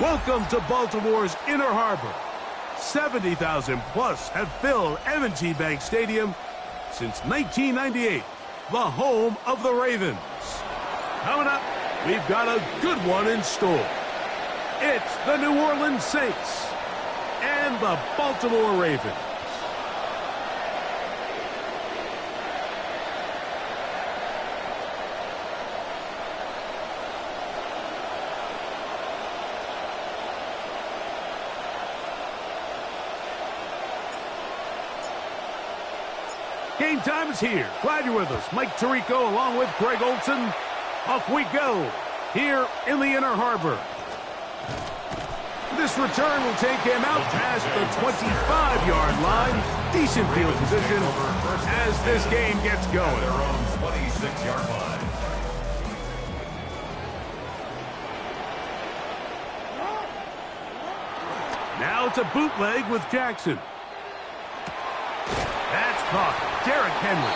Welcome to Baltimore's Inner Harbor. 70,000 plus have filled M&T Bank Stadium since 1998, the home of the Ravens. Coming up, we've got a good one in store. It's the New Orleans Saints and the Baltimore Ravens. Game time is here. Glad you're with us. Mike Tirico along with Greg Olson. Off we go here in the Inner Harbor. This return will take him out past the 25-yard line. Decent field position as this game gets going. Their own 26-yard line. Now it's a bootleg with Jackson. That's caught. Derrick Henry.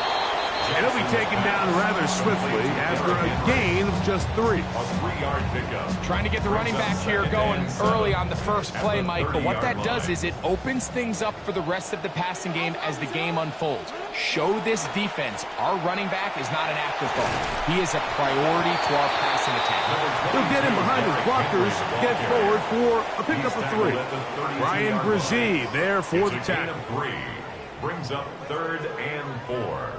And he'll be taken down rather swiftly after a gain of just 3. A 3-yard pickup. Trying to get the running back here going early on the first play, Mike, but what that does is it opens things up for the rest of the passing game as the game unfolds. Show this defense our running back is not an afterthought. He is a priority to our passing attack. He'll get in behind his blockers, get forward for a pickup of 3. Brian Brzee there for the tackle. Brings up 3rd and 4.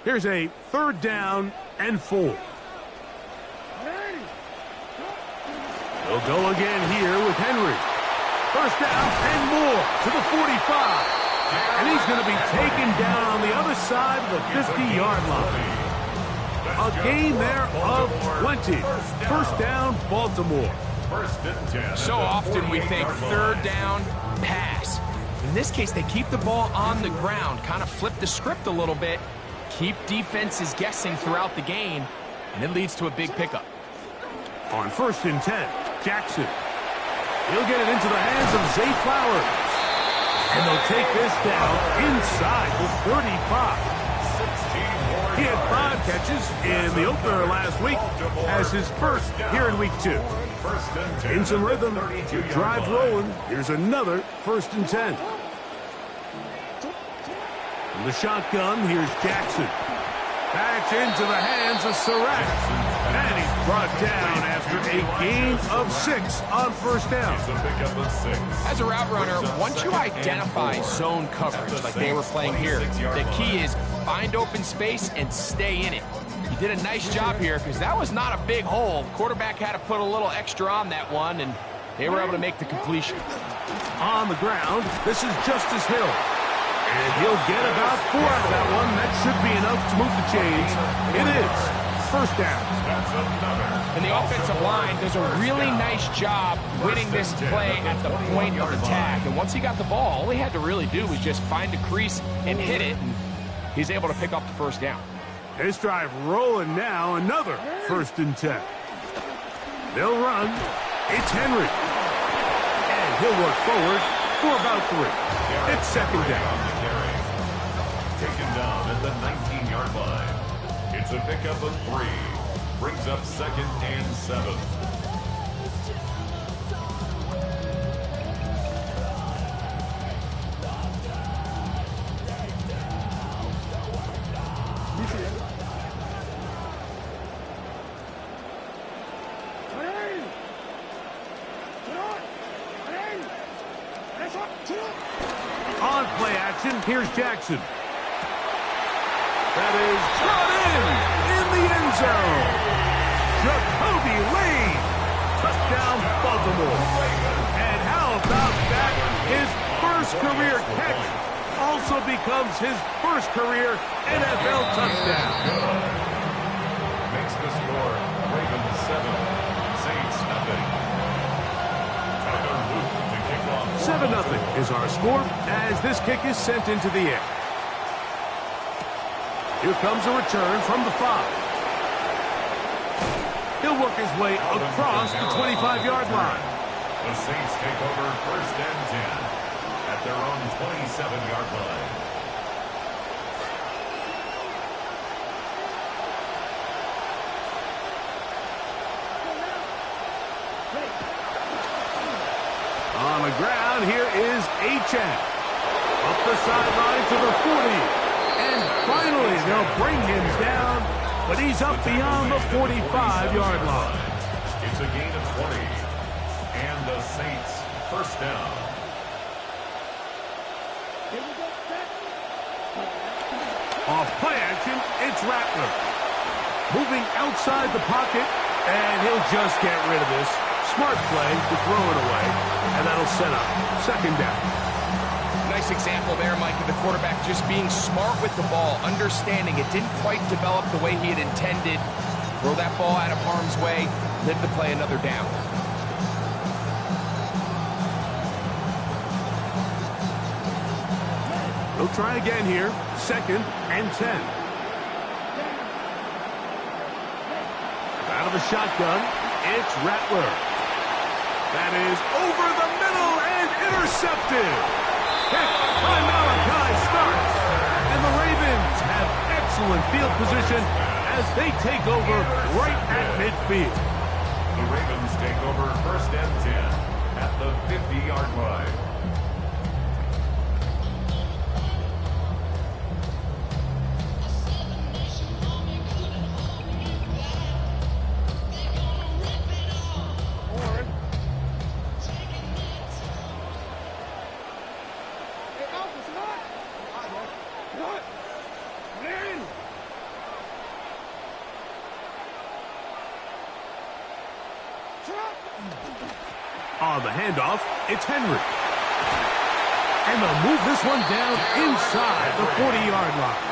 Here's a 3rd down and 4. He'll go again here with Henry. 1st down and more to the 45. And he's going to be taken down on the other side of the 50-yard line. A gain there of 20. 1st down, Baltimore. 1st and 10. So often we think 3rd down, pass. In this case, they keep the ball on the ground, kind of flip the script a little bit, keep defenses guessing throughout the game, and it leads to a big pickup. On 1st and 10, Jackson. He'll get it into the hands of Zay Flowers. And they'll take this down inside the 35. He had 5 catches in the opener last week as his first here in week 2. In some rhythm, your drive's rolling. Here's another 1st and 10. From the shotgun, here's Jackson. Back into the hands of Surratt. And he's brought down after a gain of 6 on 1st down. As a route runner, once you identify zone coverage like they were playing here, the key is find open space and stay in it. He did a nice job here because that was not a big hole. The quarterback had to put a little extra on that one, and they were able to make the completion. On the ground, this is Justice Hill. And he'll get about 4 out of that one. That should be enough to move the chains. It is 1st down. And the offensive line does a really nice job winning this play at the point of attack. And once he got the ball, all he had to really do was just find a crease and hit it. And he's able to pick up the 1st down. This drive rolling now. Another 1st and 10. They'll run. It's Henry. And he'll work forward for about 3. It's 2nd down. Taken down at the 19-yard line. It's a pickup of 3. Brings up 2nd and 7. On play action, here's Jackson. That is brought in the end zone. Jacoby Lane. Touchdown, Baltimore. And how about that? His first career catch also becomes his first career NFL touchdown. Makes the score Ravens 7, Saints nothing. 7-0 is our score as this kick is sent into the air. Here comes a return from the 5. He'll work his way across the 25-yard line. The Saints take over 1st and 10. at their own 27-yard line. On the ground, here is Achane. Up the sideline to the 40. And finally, they'll bring him down, but he's up beyond the 45-yard line. It's a gain of 20. And the Saints first down. Off play action, it's Rattler. Moving outside the pocket, and he'll just get rid of this. Smart play to throw it away, and that'll set up second down. Nice example there, Mike, of the quarterback just being smart with the ball, understanding it didn't quite develop the way he had intended. Throw that ball out of harm's way, live to play another down. They'll try again here, second and 10. Out of the shotgun, it's Rattler. That is over the middle and intercepted. Hit by Malachi starts. And the Ravens have excellent field position as they take over right at midfield. The Ravens take over first and 10 at the 50-yard line. On the handoff, it's Henry. And they'll move this one down inside the 40-yard line.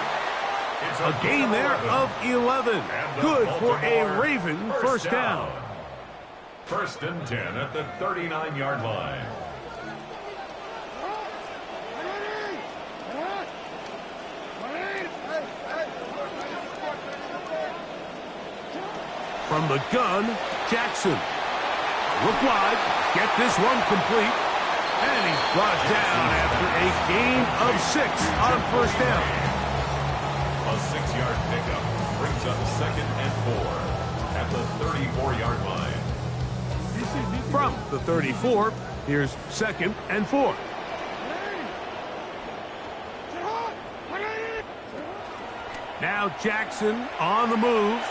A gain there of 11. Good for a Raven first down. First and 10 at the 39-yard line. From the gun, Jackson. Look wide, get this one complete, and he's brought down after a gain of 6 on first down. A 6-yard pickup brings up second and 4 at the 34-yard line. From the 34, here's second and 4. Now Jackson on the move.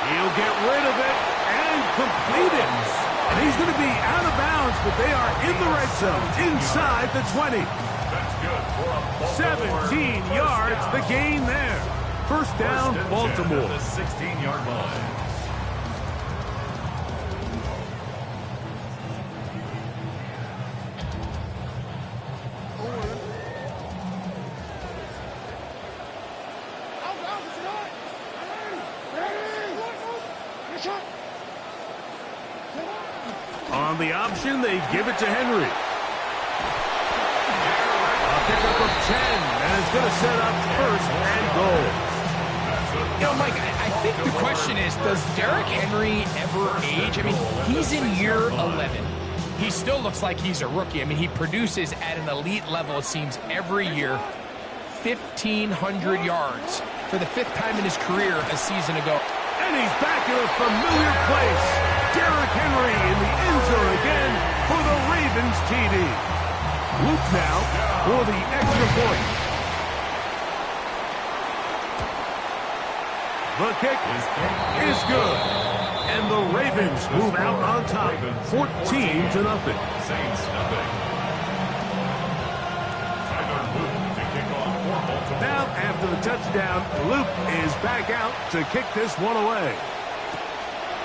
He'll get rid of it and complete it. And he's going to be out of bounds, but they are in the red zone, inside the 20. That's good for a 17 yards, the gain there. First down, Baltimore. At the 16-yard line. On the option, they give it to Henry. A pickup of 10, and it's going to set up first and goal. You know, Mike, I think the question is, does Derrick Henry ever age? I mean, he's in year 11. He still looks like he's a rookie. I mean, he produces at an elite level, it seems, every year. 1,500 yards for the 5th time in his career a season ago. And he's back in a familiar place. Derrick Henry in the end zone again for the Ravens TD. Luke now for the extra point. The kick is good. And the Ravens move out on top, 14-0. Saints nothing. Tyler Luke to kick off for Baltimore. Now, after the touchdown, Luke is back out to kick this one away.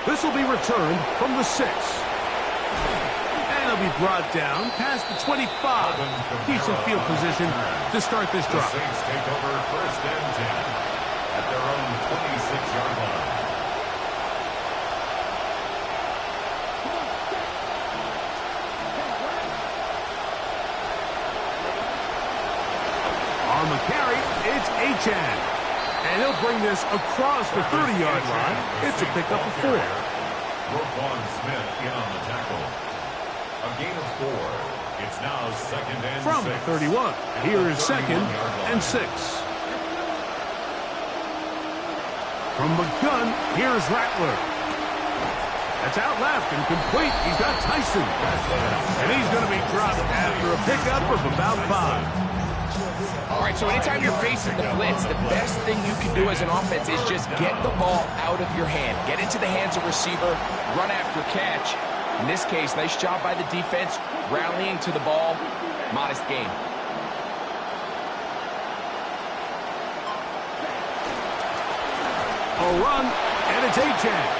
This will be returned from the 6. And it'll be brought down past the 25. Decent field position to start this drive. The Saints take over first and 10 at their own 26-yard line. On the carry, it's Achane. And he'll bring this across the 30-yard line. It's a pickup of 4. Roquan Smith in on the tackle. A gain of 4. It's now second and From 6. 31, here is second and 6. From the gun, here's Rattler. That's out left and complete. He's got Tyson. And he's going to be dropped after a pickup of about 5. All right, so anytime you're facing the blitz, the best thing you can do as an offense is just get the ball out of your hand. Get into the hands of receiver, run after catch. In this case, nice job by the defense, rallying to the ball. Modest gain. A run, and it's Achane.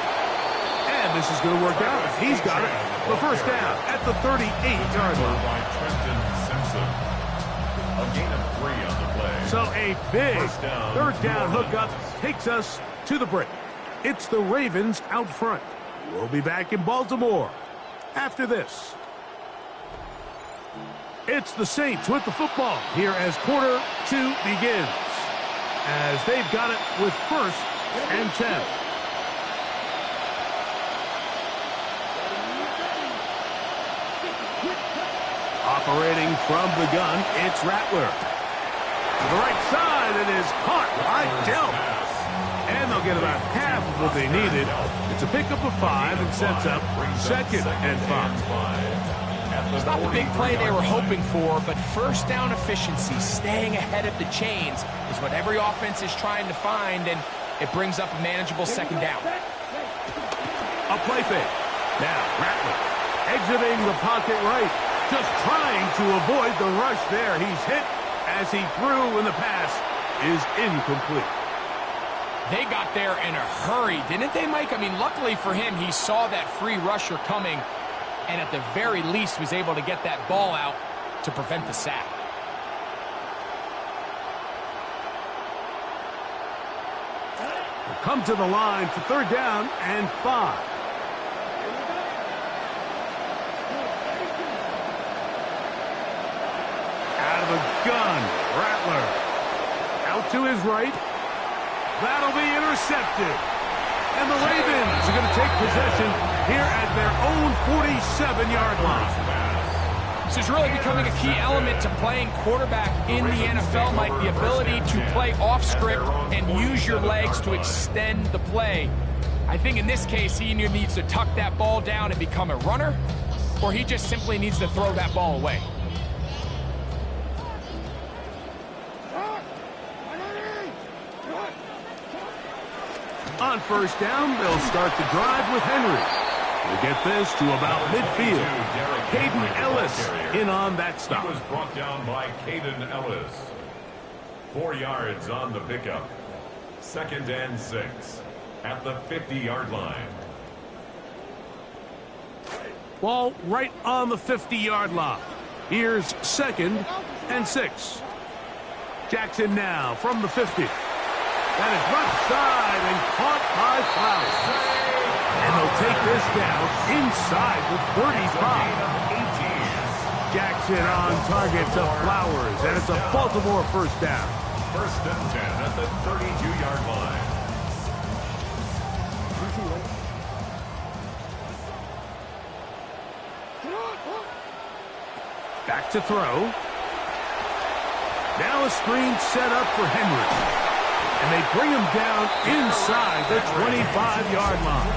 And this is going to work out. He's got it. The first down at the 38-yard line. By Trenton Simpson. A gain of 3 on the play. So a big third down 2 hookup takes us to the break. It's the Ravens out front. We'll be back in Baltimore after this. It's the Saints with the football here as quarter 2 begins. As they've got it with first and 10. Operating from the gun, it's Rattler. To the right side, it is caught by Dell. And they'll get about half of what they needed. It's a pickup of 5 and sets up second and 5. It's not the big play they were hoping for, but first down efficiency, staying ahead of the chains, is what every offense is trying to find, and it brings up a manageable second down. A play fake. Now, Rattler exiting the pocket right. Just trying to avoid the rush there. He's hit as he threw, and the pass is incomplete. They got there in a hurry, didn't they, Mike? I mean, luckily for him, he saw that free rusher coming, and at the very least was able to get that ball out to prevent the sack. We'll come to the line for third down and 5. Out of the gun, Rattler. Out to his right. That'll be intercepted. And the Ravens are going to take possession here at their own 47-yard line. This is really becoming a key element to playing quarterback in the NFL, Mike. The ability to play off script and use your legs to extend the play. I think in this case, he either needs to tuck that ball down and become a runner, or he just simply needs to throw that ball away. On first down, they'll start the drive with Henry. We'll get this to about midfield. Caden Ellis in on that stop. He was brought down by Caden Ellis. 4 yards on the pickup. Second and 6 at the 50-yard line. Ball right on the 50-yard line. Here's second and 6. Jackson now from the 50. That is left side and caught by Flowers. And they'll take this down inside the 35. Jackson on target to Flowers, and it's a Baltimore first down. First and 10 at the 32-yard line. Back to throw. Now a screen set up for Henry. And they bring him down inside the 25-yard line.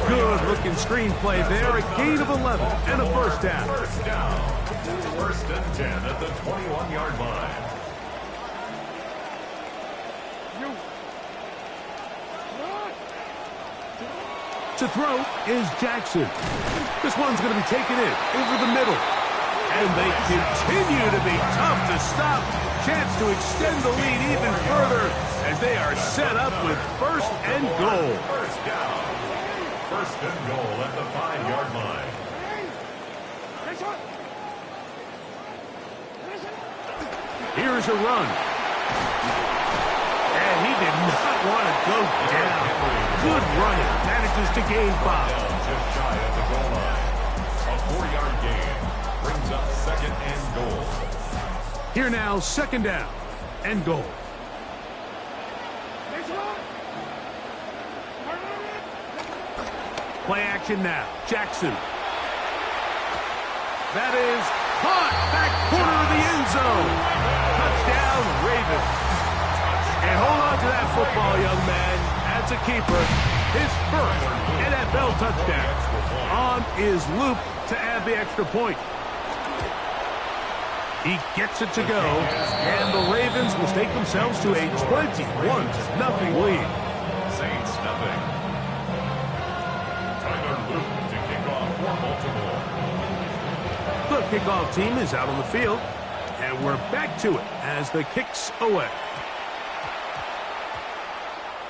Good-looking screenplay there. A gain of 11 and a first down. First down. First and 10 at the 21-yard line. To throw is Jackson. This one's going to be taken in over the middle. And they continue to be tough to stop. Chance to extend the lead even further as they are set up with first and goal. First down. First and goal at the 5-yard line. Here's a run. And he did not want to go down. Good running. Manages to gain 5. Just shy of the goal line. A 4-yard gain brings up second and goal. Here now, second down and goal. Play action now. Jackson. That is caught back corner of the end zone. Touchdown, Ravens. And hold on to that football, young man. That's a keeper. His first NFL touchdown. On is Luke to add the extra point. He gets it to go, and the Ravens will stake themselves to a 21-0 lead. Saints nothing. Tyler Luke to kick off for Baltimore. The kickoff team is out on the field, and we're back to it as the kick's away.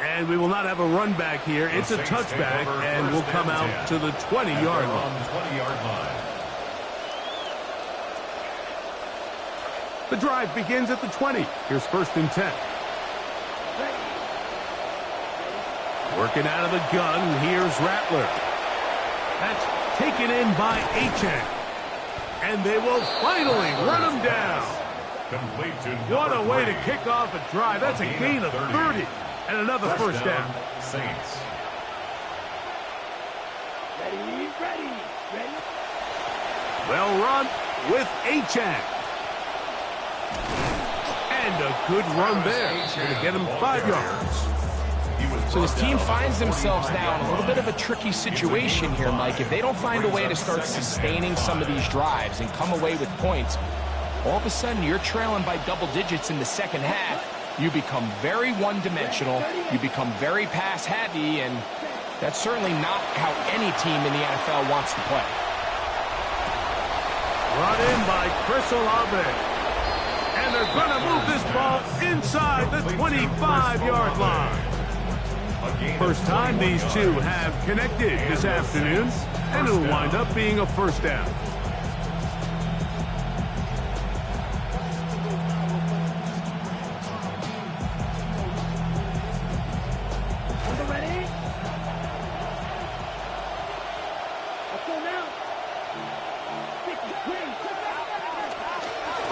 And we will not have a run back here. It's a touchback, and we'll come out to the 20-yard line. The drive begins at the 20. Here's 1st and 10. Working out of the gun, here's Rattler. That's taken in by Achane. And they will finally run him down. What a way to kick off a drive. That's a gain of 30. And another first down. Saints. Ready. Well run with Achane. And a good run there. Going to get him 5 yards. So this team finds themselves now in a little bit of a tricky situation here, Mike. If they don't find a way to start sustaining some of these drives and come away with points, all of a sudden you're trailing by double digits in the second half. You become very one-dimensional, you become very pass-heavy, and that's certainly not how any team in the NFL wants to play. Brought in by Chris Olave. And they're going to move this ball inside the 25-yard line. First time these two have connected this afternoon, and it'll wind up being a first down.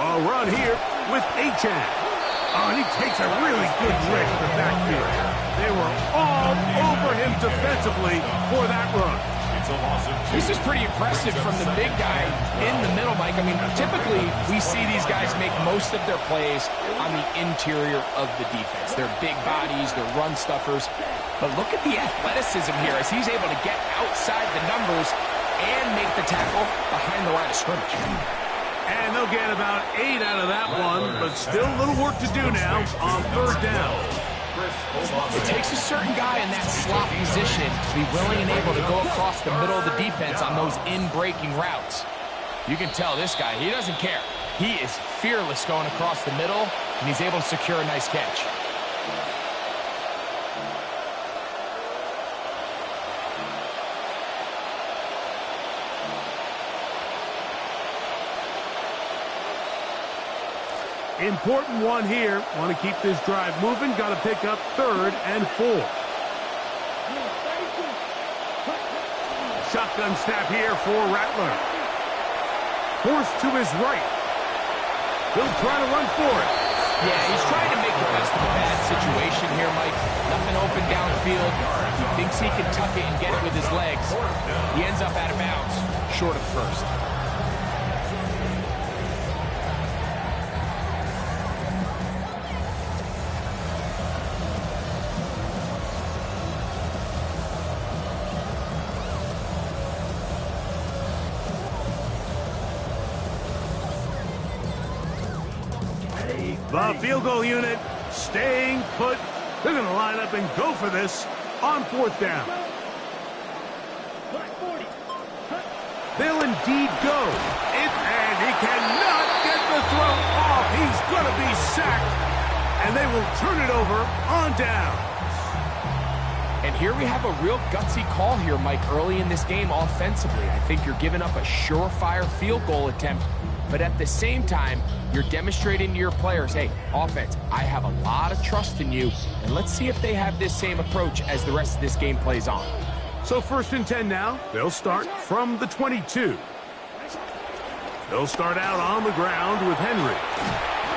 A run here with Achane. Oh, and he takes a really good lick in the backfield. They were all over him defensively for that run. This is pretty impressive from the big guy in the middle, Mike. I mean, typically we see these guys make most of their plays on the interior of the defense. They're big bodies, they're run stuffers. But look at the athleticism here as he's able to get outside the numbers and make the tackle behind the line of scrimmage. And they'll get about 8 out of that one, but still a little work to do now on 3rd down. It takes a certain guy in that slot position to be willing and able to go across the middle of the defense on those in-breaking routes. You can tell this guy, he doesn't care. He is fearless going across the middle, and he's able to secure a nice catch. Important one here. Want to keep this drive moving. Got to pick up 3rd and 4. Shotgun snap here for Rattler. Forced to his right. He'll try to run for it. Yeah, he's trying to make the best of a bad situation here, Mike. Nothing open downfield. He thinks he can tuck it and get it with his legs. He ends up out of bounds, short of 1st. The field goal unit staying put. They're going to line up and go for this on 4th down. They'll indeed go. And he cannot get the throw off. He's going to be sacked. And they will turn it over on down. And here we have a real gutsy call here, Mike, early in this game offensively. I think you're giving up a surefire field goal attempt. But at the same time, you're demonstrating to your players, hey, offense, I have a lot of trust in you, and let's see if they have this same approach as the rest of this game plays on. So 1st and 10 now. They'll start from the 22. They'll start out on the ground with Henry.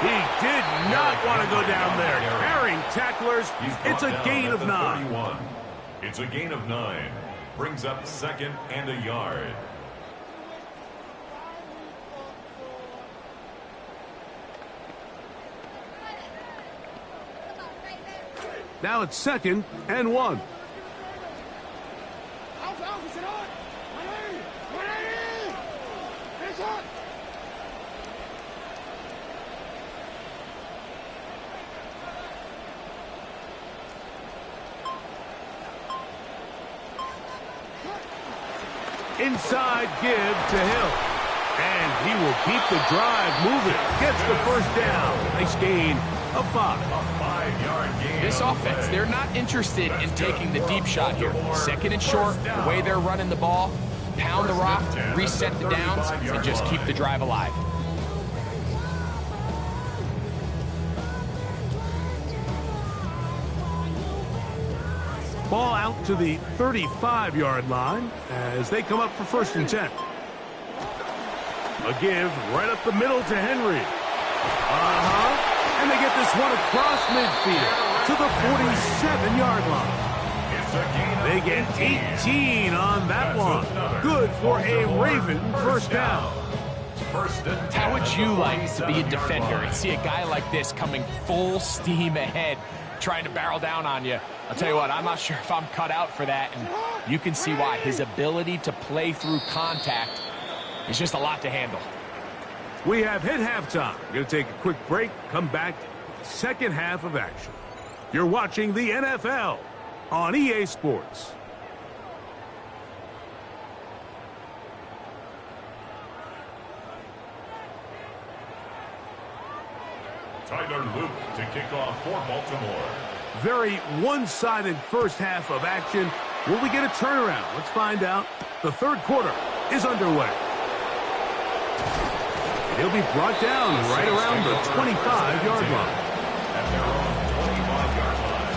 He did not want to go down there. Carrying tacklers, it's a gain of 9. It's a gain of 9. Brings up 2nd and a yard. Now it's 2nd and 1. Inside give to Hill. And he will keep the drive moving. Gets the first down. Nice gain of 5. A 5-yard gain. This offense, they're not interested in taking the deep shot here. 2nd and short, the way they're running the ball, pound the rock, reset the downs, and just keep the drive alive. Ball out to the 35-yard line as they come up for 1st and 10. A give right up the middle to Henry. And they get this one across midfield to the 47-yard line. They get 18 on that one. Good for a Raven first down. How would you like to be a defender and see a guy like this coming full steam ahead, trying to barrel down on you? I'll tell you what, I'm not sure if I'm cut out for that, and you can see why. His ability to play through contact is just a lot to handle. We have hit halftime. We're going to take a quick break, come back to the second half of action. You're watching the NFL on EA Sports. Tyler Luke to kick off for Baltimore. Very one-sided first half of action. Will we get a turnaround? Let's find out. The 3rd quarter is underway. He'll be brought down right around the 25-yard line. At their own 25-yard line.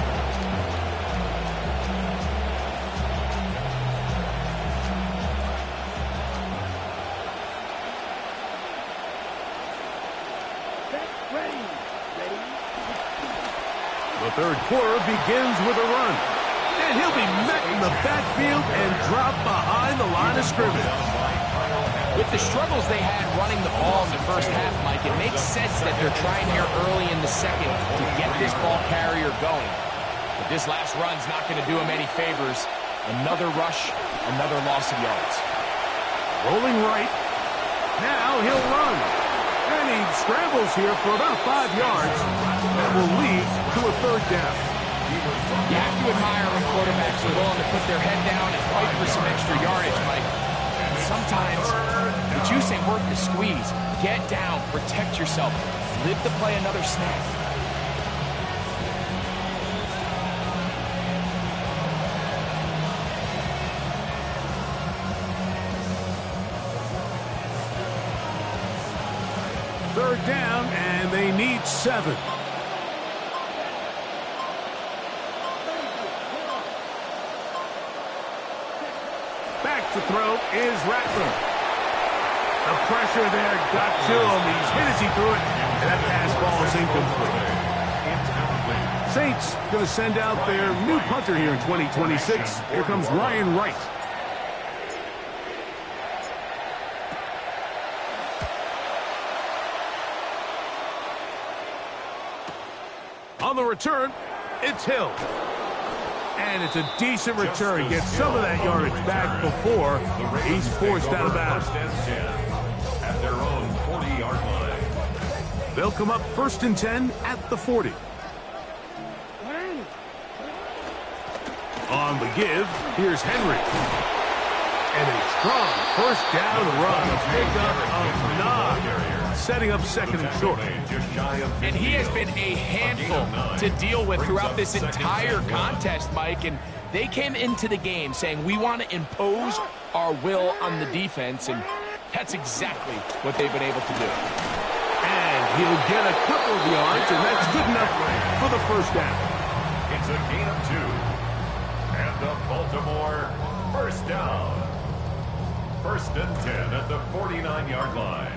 The 3rd quarter begins with a run. And he'll be met in the backfield and dropped behind the line of scrimmage. With the struggles they had running the ball in the first half, Mike, it makes sense that they're trying here early in the 2nd to get this ball carrier going. But this last run's not going to do him any favors. Another rush, another loss of yards. Rolling right. Now he'll run. And he scrambles here for about 5 yards. That will lead to a 3rd down. You have to admire when quarterbacks are willing to put their head down and fight for some extra yardage, Mike. And sometimes the juice ain't worth the squeeze. Get down, protect yourself, live to play another snap. Third down, and they need 7. Back to throw is Rattler. The pressure there got to him. He's hit as he threw it, and that pass ball is incomplete. Saints going to send out their new punter here in 2026. Here comes Ryan Wright. On the return, it's Hill. And it's a decent return. Gets some of that yardage back before he's forced out of bounds. At their own 40-yard line. They'll come up 1st and 10 at the 40. On the give, here's Henry. And a strong first down run. A pickup of 9. Setting up 2nd and short. And he has been a handful to deal with throughout this entire contest, Mike. And they came into the game saying, we want to impose our will on the defense. And that's exactly what they've been able to do. And he'll get a couple of yards, and that's good enough for the first down. It's a gain of 2. And the Baltimore first down. 1st and 10 at the 49-yard line.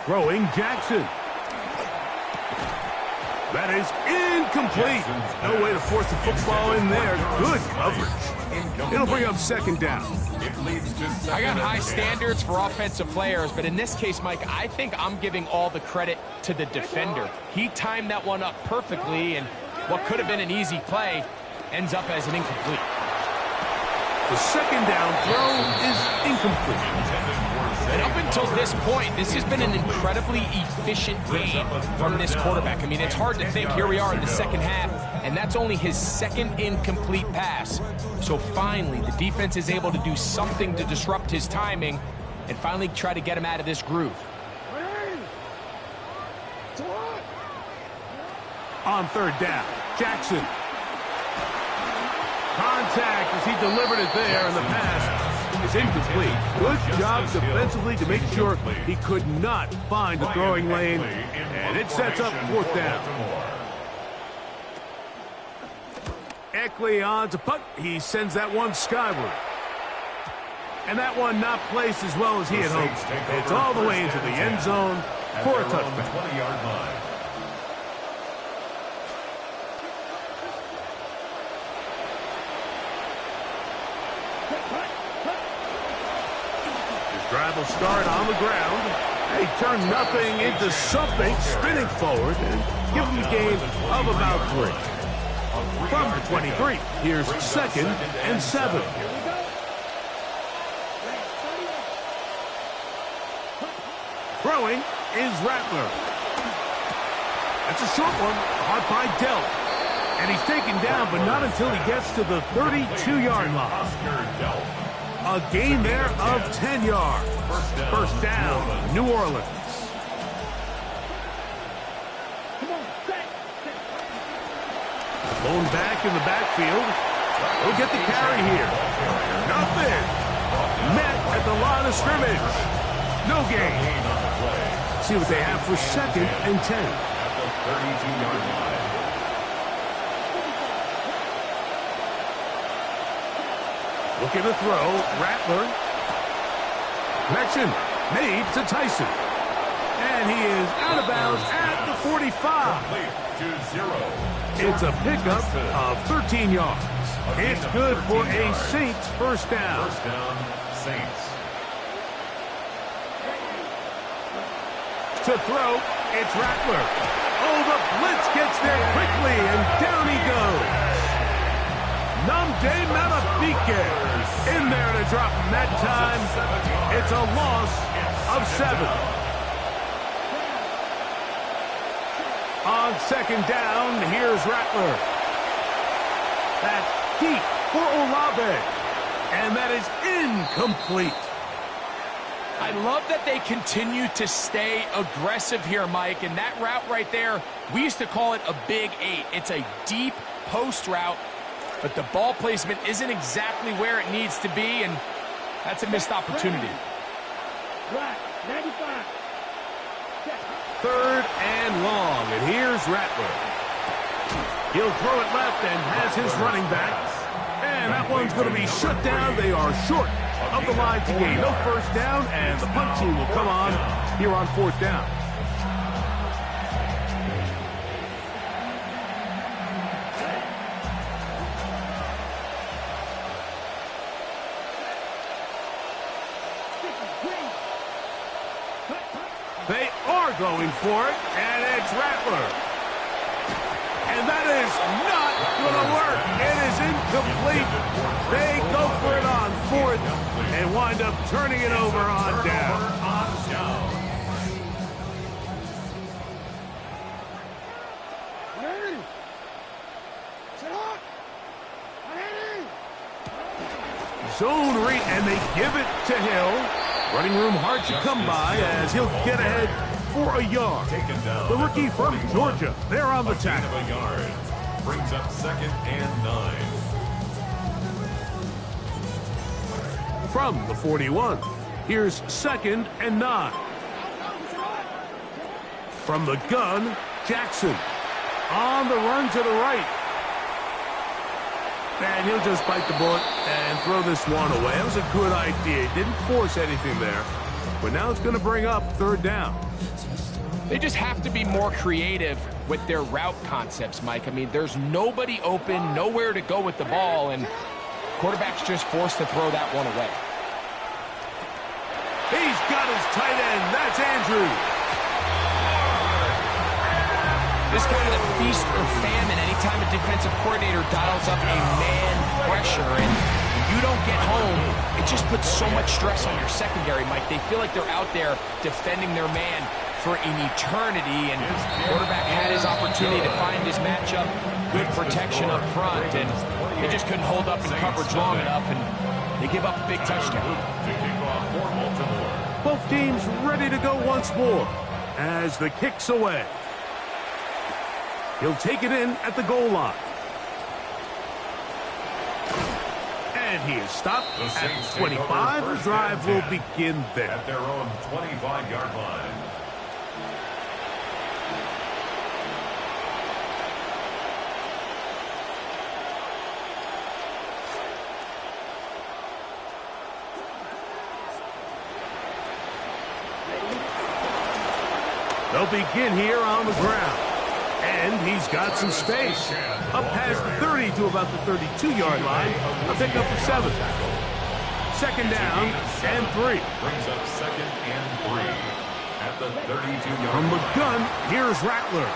Throwing Jackson. That is incomplete. No way to force the football in there. Good coverage. It'll bring up 2nd down. I got high standards for offensive players, but in this case, Mike, I think I'm giving all the credit to the defender. He timed that one up perfectly, and what could have been an easy play ends up as an incomplete. The second down throw is incomplete. And up until this point, this has been an incredibly efficient game from this quarterback. I mean, it's hard to think. Here we are in the second half, and that's only his second incomplete pass. So finally, the defense is able to do something to disrupt his timing and finally try to get him out of this groove. On third down, Jackson. Contact as he delivered it there, and the pass is incomplete. Good job defensively to make sure he could not find the throwing lane, and it sets up fourth down. Eckley on to punt. He sends that one skyward. And that one not placed as well as he had hoped. It's all the way into the end zone for a touchdown. 20-yard line. Drive will start on the ground. They turn nothing into something, spinning forward, and give them a gain of about 3. From the 23, here's second and 7. Throwing is Rattler. That's a short one, caught by Dell. And he's taken down, but not until he gets to the 32-yard line. A gain there of 10 yards. First down, New Orleans. Blown back in the backfield. He'll get the carry here. Nothing. Met at the line of scrimmage. No gain. See what they have for second and 10. At the 32-yard line. Looking to throw, Rattler. Connection made to Tyson. And he is out of bounds at the 45. It's a pickup of 13 yards. It's good for a Saints first down. First down, Saints. To throw, it's Rattler. Oh, the blitz gets there quickly, and down he goes. Nnamdi Madubuike in there to drop him that time. It's a loss of 7. On second down, here's Rattler. That's deep for Olave. And that is incomplete. I love that they continue to stay aggressive here, Mike. And that route right there, we used to call it a Big 8. It's a deep post route. But the ball placement isn't exactly where it needs to be, and that's a missed opportunity. Third and long, and here's Rattler. He'll throw it left and has his running back. And that one's going to be shut down. They are short of the line to gain. No first down, and the punt team will come on here on fourth down. They are going for it, and it's Rattler. And that is not going to work. It is incomplete. They go for it on fourth and wind up turning it over on down. Zone read, and they give it to Hill. Running room hard to come by as he'll get ahead for a yard. The rookie from Georgia, they're on the tackle. A yard. Brings up second and 9. From the 41, here's second and 9. From the gun, Jackson. On the run to the right. And he'll just bite the bullet and throw this one away. That was a good idea. He didn't force anything there. But now it's going to bring up third down. They just have to be more creative with their route concepts, Mike. I mean, there's nobody open, nowhere to go with the ball, and quarterback's just forced to throw that one away. He's got his tight end. That's Andrews. This is kind of the feast or famine anytime a defensive coordinator dials up a man pressure, and you don't get home, it just puts so much stress on your secondary, Mike. They feel like they're out there defending their man for an eternity, and the quarterback had his opportunity to find his matchup, good protection up front, and they just couldn't hold up in coverage long enough, and they give up a big touchdown. Both teams ready to go once more as the kick's away. He'll take it in at the goal line. And he is stopped at 25. The drive will begin there. At their own 25-yard line. They'll begin here on the ground. And he's got some space. Up past the 30 to about the 32-yard line. A pickup of 7. Second down and 3. Brings up second and 3 at the 32-yard From the gun, here's Rattler.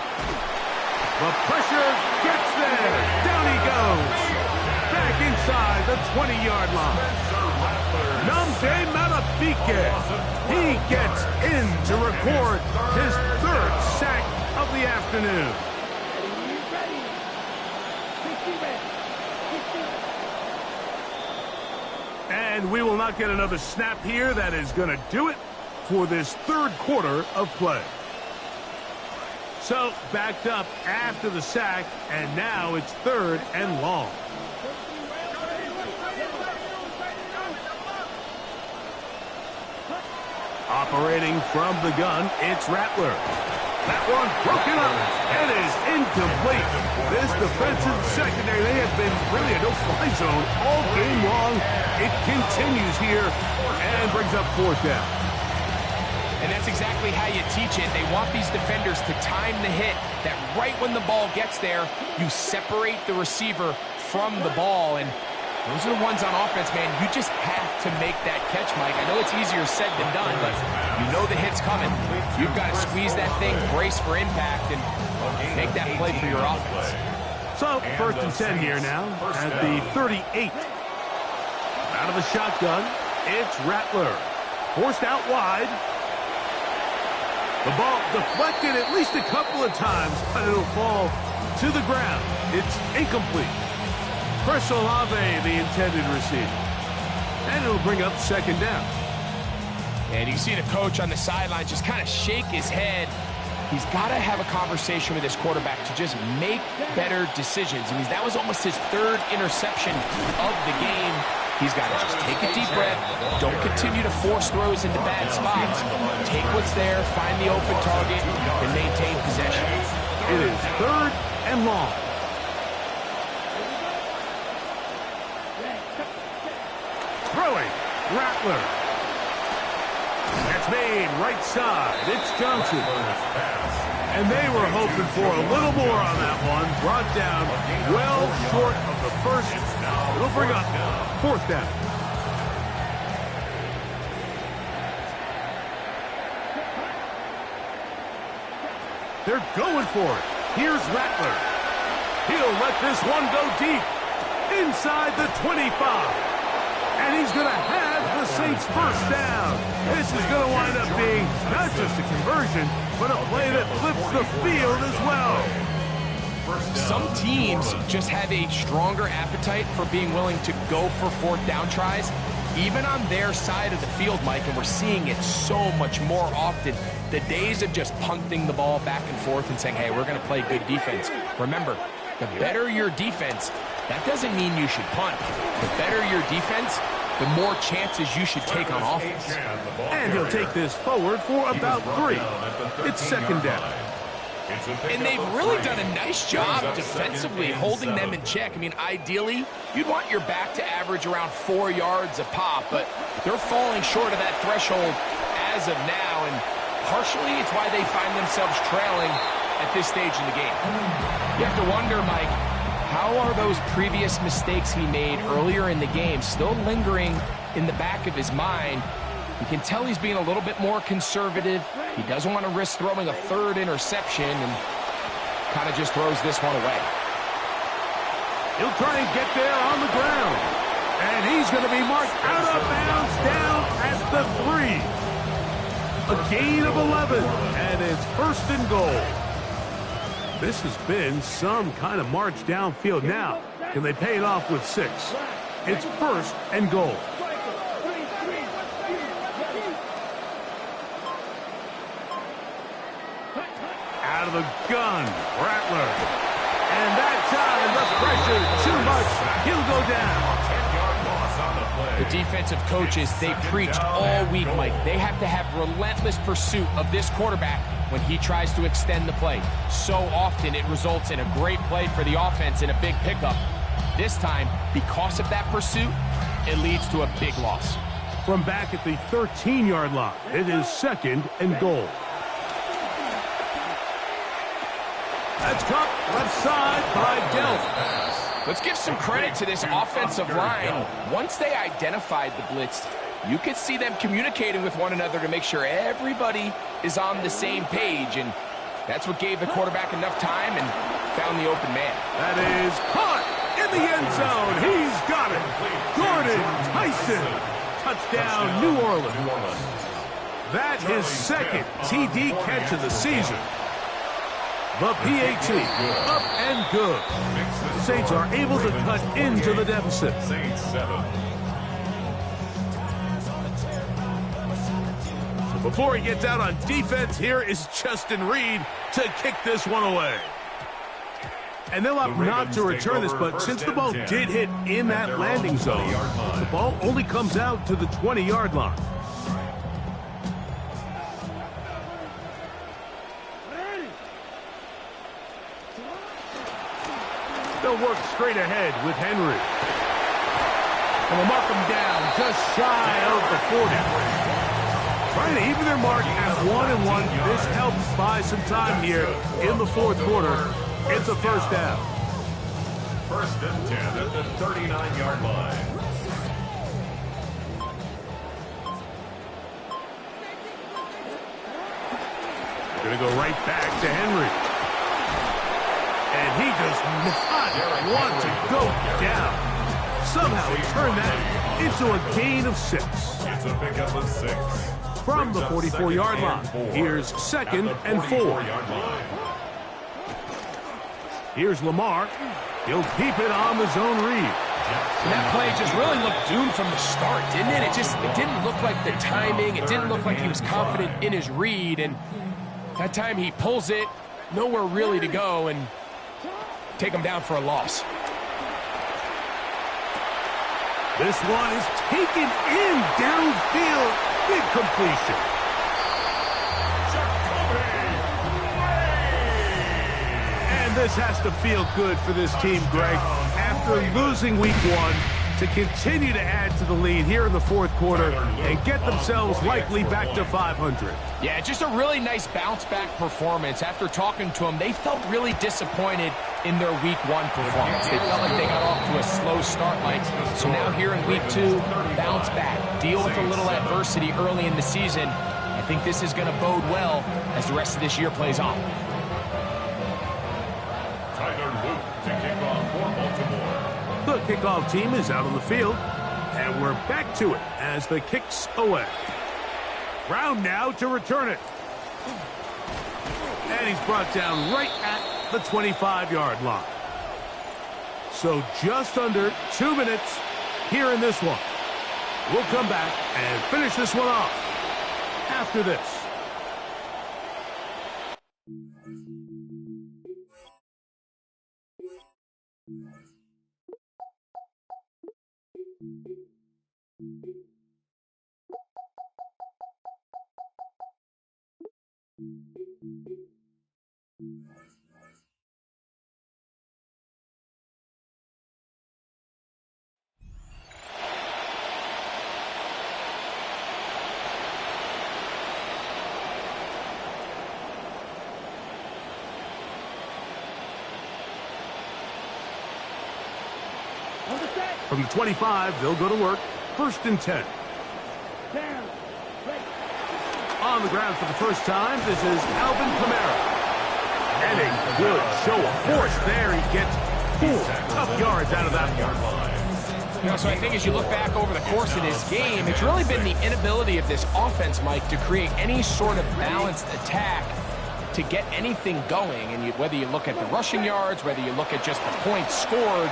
The pressure gets there. Down he goes. Back inside the 20-yard line. Nnamdi Madubuike. He gets in to record his 3rd sack of the afternoon. And we will not get another snap here. That is going to do it for this 3rd quarter of play. So backed up after the sack, and now it's 3rd and long. Operating from the gun, it's Rattler. That one broken up and is incomplete. This defensive secondary, they have been really a no-fly zone all game long. It continues here and brings up 4th down. And that's exactly how you teach it. They want these defenders to time the hit, that right when the ball gets there, you separate the receiver from the ball. And those are the ones on offense, man. You just have to make that catch, Mike. I know it's easier said than done, but you know the hit's coming. You've got to squeeze that thing, brace for impact, and make that play for your offense. So, 1st and 10 here now at the 38. Out of the shotgun, it's Rattler. Forced out wide. The ball deflected at least a couple of times, but it'll fall to the ground. It's incomplete. Chris Olave, the intended receiver. And it'll bring up 2nd down. And you see the coach on the sideline just kind of shake his head. He's got to have a conversation with his quarterback to just make better decisions. I mean, that was almost his 3rd interception of the game. He's got to just take a deep breath. Don't continue to force throws into bad spots. Take what's there, find the open target, and maintain possession. It is 3rd and long. Throwing, Rattler. That's made right side. It's Johnson. And they were hoping for a little more on that one. Brought down well short of the 1st. It'll bring up 4th down. They're going for it. Here's Rattler. He'll let this one go deep. Inside the 25. And he's going to have the Saints' 1st down. This is going to wind up being not just a conversion, but a play that flips the field as well. Some teams just have a stronger appetite for being willing to go for 4th down tries, even on their side of the field, Mike, and we're seeing it so much more often. The days of just punting the ball back and forth and saying, hey, we're going to play good defense. Remember, the better your defense, that doesn't mean you should punt. The better your defense, the more chances you should take on offense. And he'll take this forward for about 3. It's 2nd down. And they've really done a nice job defensively holding them in check. I mean, ideally, you'd want your back to average around 4 yards a pop, but they're falling short of that threshold as of now, and partially it's why they find themselves trailing at this stage in the game. You have to wonder, Mike, how are those previous mistakes he made earlier in the game still lingering in the back of his mind? You can tell he's being a little bit more conservative. He doesn't want to risk throwing a 3rd interception, and kind of just throws this one away. He'll try and get there on the ground. And he's going to be marked out of bounds down at the 3. A gain of 11, and it's first and goal. This has been some kind of march downfield now. Can they pay it off with 6? It's first and goal. Out of the gun, Rattler. And that time, the pressure, too much. He'll go down. The defensive coaches, they preach all week, Mike. They have to have relentless pursuit of this quarterback when he tries to extend the play. So often it results in a great play for the offense and a big pickup. This time, because of that pursuit, it leads to a big loss. From back at the 13-yard line, it is second and goal. That's caught left side by Delp. Let's give some credit to this offensive line. Once they identified the blitz, you could see them communicating with one another to make sure everybody is on the same page, and that's what gave the quarterback enough time and found the open man. That is caught in the end zone. He's got it. Jordan Tyson. Touchdown, New Orleans. That his second TD catch of the season. The PAT, up and good. The Saints are able to cut into the deficit. Saints 7. Before he gets out on defense, here is Justin Reed to kick this one away. And they'll opt not to return this, but since the ball did hit in that landing zone, the ball only comes out to the 20-yard line. They'll work straight ahead with Henry. And they'll mark him down just shy of the 40. Trying to even their mark at 1-1. This helps buy some time here in the fourth quarter. It's a first down. First and 10 at the 39-yard line. They're going to go right back to Henry. And he does not want to go down. Somehow he turned that into a gain of 6. It's a pickup of 6. From the 44-yard line, here's second and 4. Here's Lamar. He'll keep it on the zone read. And that play just really looked doomed from the start, didn't it? It didn't look like the timing. It didn't look like he was confident in his read. And that time he pulls it, nowhere really to go, and take him down for a loss. This one is taken in downfield. Big completion. And this has to feel good for this team, Greg. After losing week 1, to continue to add to the lead here in the fourth quarter and get themselves likely back to 500. Yeah, just a really nice bounce-back performance. After talking to them, they felt really disappointed in their week 1 performance. They felt like they got off to a slow start, Mike. So now here in week 2, bounce back, deal with a little adversity early in the season. I think this is going to bode well as the rest of this year plays on. Tyler Luke to kick off for Baltimore. The kickoff team is out on the field, and we're back to it as the kick's away. Brown now to return it. And he's brought down right at the 25-yard line. So just under 2 minutes here in this one. We'll come back and finish this one off after this. From the 25, they'll go to work. First and 10. On the ground for the first time, this is Alvin Kamara. And a good show of force there. He gets 4 tough yards out of that one. You know, so I think as you look back over the course of this game, it's really been the inability of this offense, Mike, to create any sort of balanced attack to get anything going. And whether you look at the rushing yards, whether you look at just the points scored,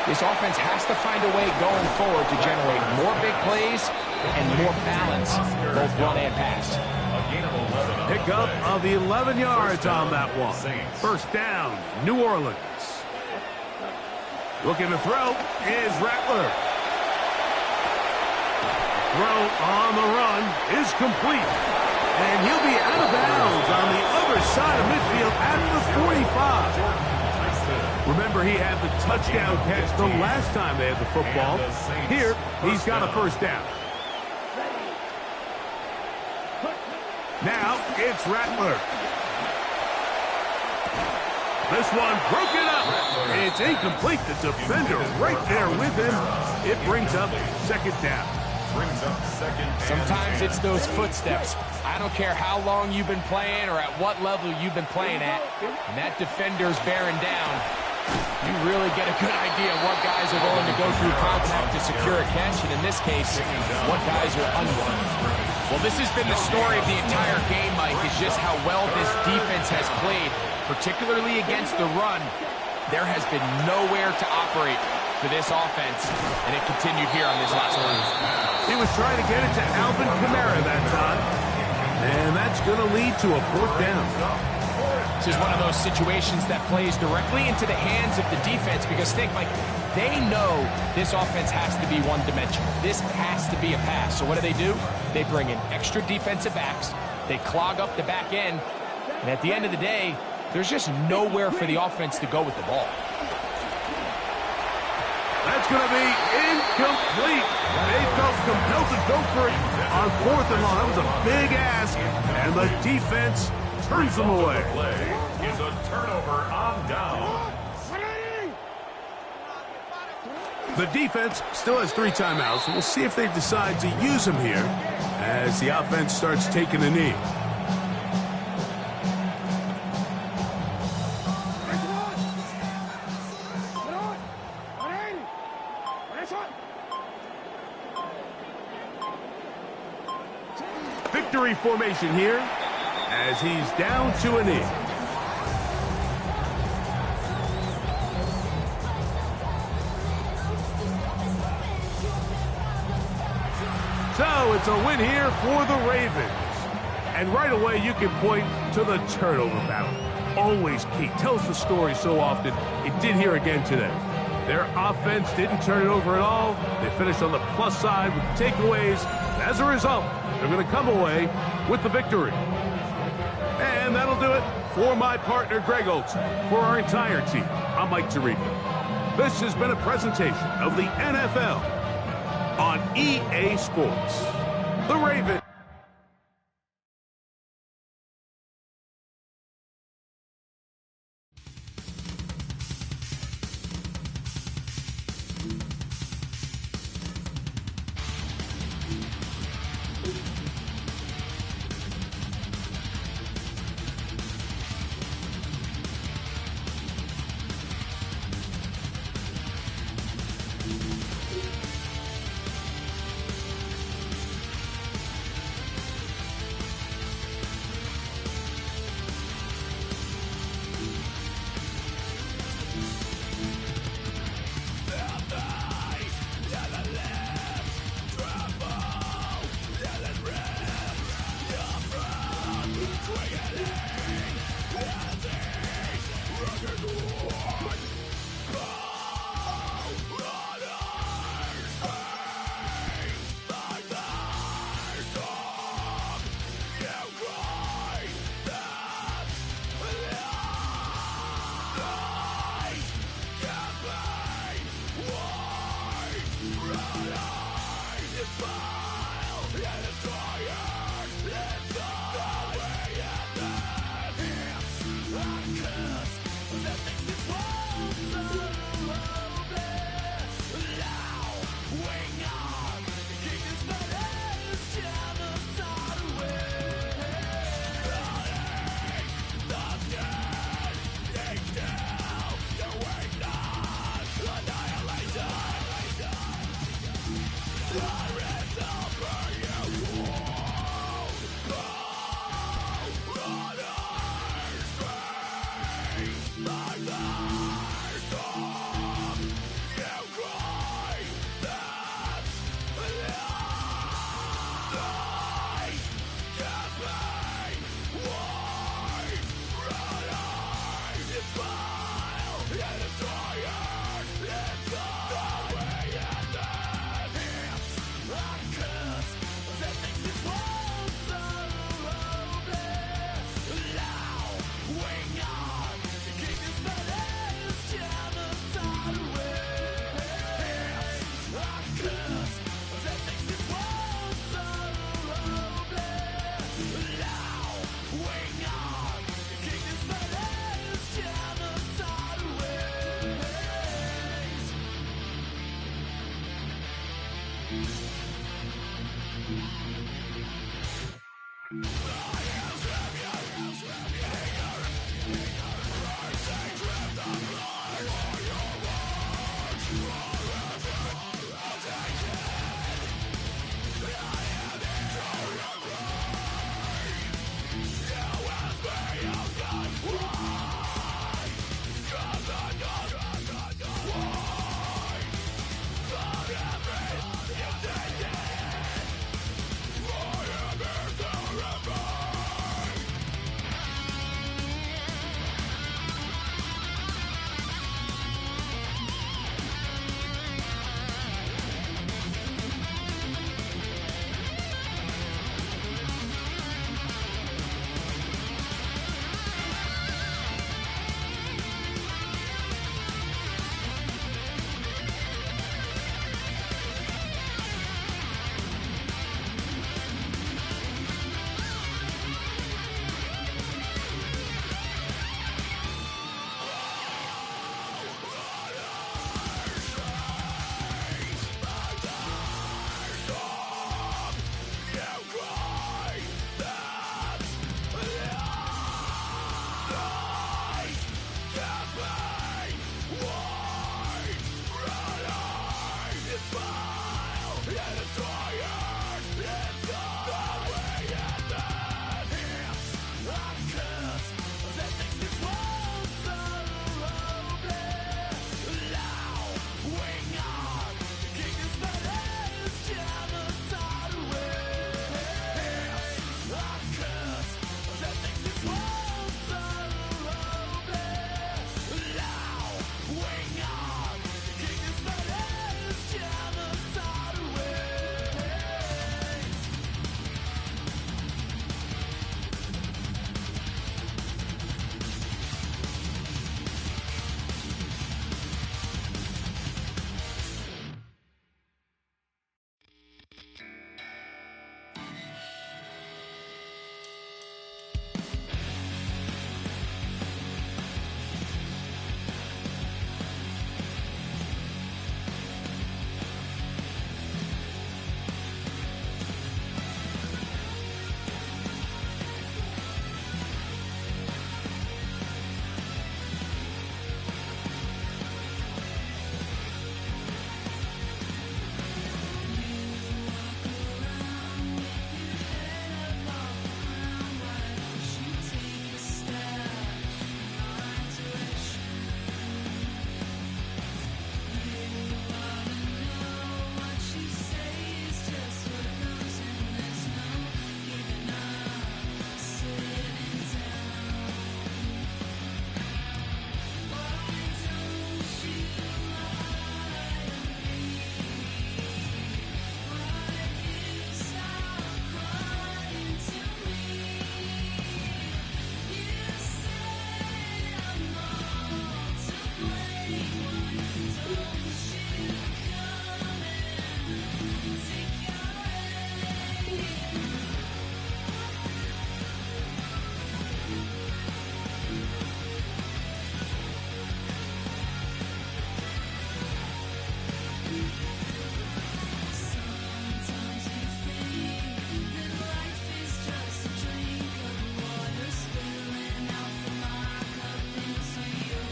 this offense has to find a way going forward to generate more big plays and more balance, both run and pass. Pickup of 11 yards on that one. First down, New Orleans. Looking to throw is Rattler. Throw on the run is complete. And he'll be out of bounds on the other side of midfield at the 45. Remember, he had the touchdown catch the last time they had the football. Here, he's got a first down. Now, it's Rattler. This one broken up. It's incomplete. The defender right there with him. It brings up second down. Sometimes it's those footsteps. I don't care how long you've been playing or at what level you've been playing at. And that defender's bearing down. You really get a good idea of what guys are willing to go through contact to secure a catch, and in this case, what guys are unwilling. Well, this has been the story of the entire game, Mike, is just how well this defense has played, particularly against the run. There has been nowhere to operate for this offense, and it continued here on this last one. He was trying to get it to Alvin Kamara that time, and that's going to lead to a fourth down. This is one of those situations that plays directly into the hands of the defense because think, Mike, they know this offense has to be one-dimensional. This has to be a pass. So what do? They bring in extra defensive backs. They clog up the back end. And at the end of the day, there's just nowhere for the offense to go with the ball. That's going to be incomplete. They felt compelled to go for it on 4th and long. That was a big ask, and the defense turns them away. Is a turnover on down. The defense still has 3 timeouts. We'll see if they decide to use them here as the offense starts taking a knee. Victory formation here as he's down to a knee. So it's a win here for the Ravens. And right away you can point to the turnover battle. Always key. Tells the story so often. It did here again today. Their offense didn't turn it over at all. They finished on the plus side with the takeaways. And as a result, they're going to come away with the victory. And that'll do it for my partner, Greg Olson. For our entire team, I'm Mike Tirico. This has been a presentation of the NFL on EA Sports. The Ravens.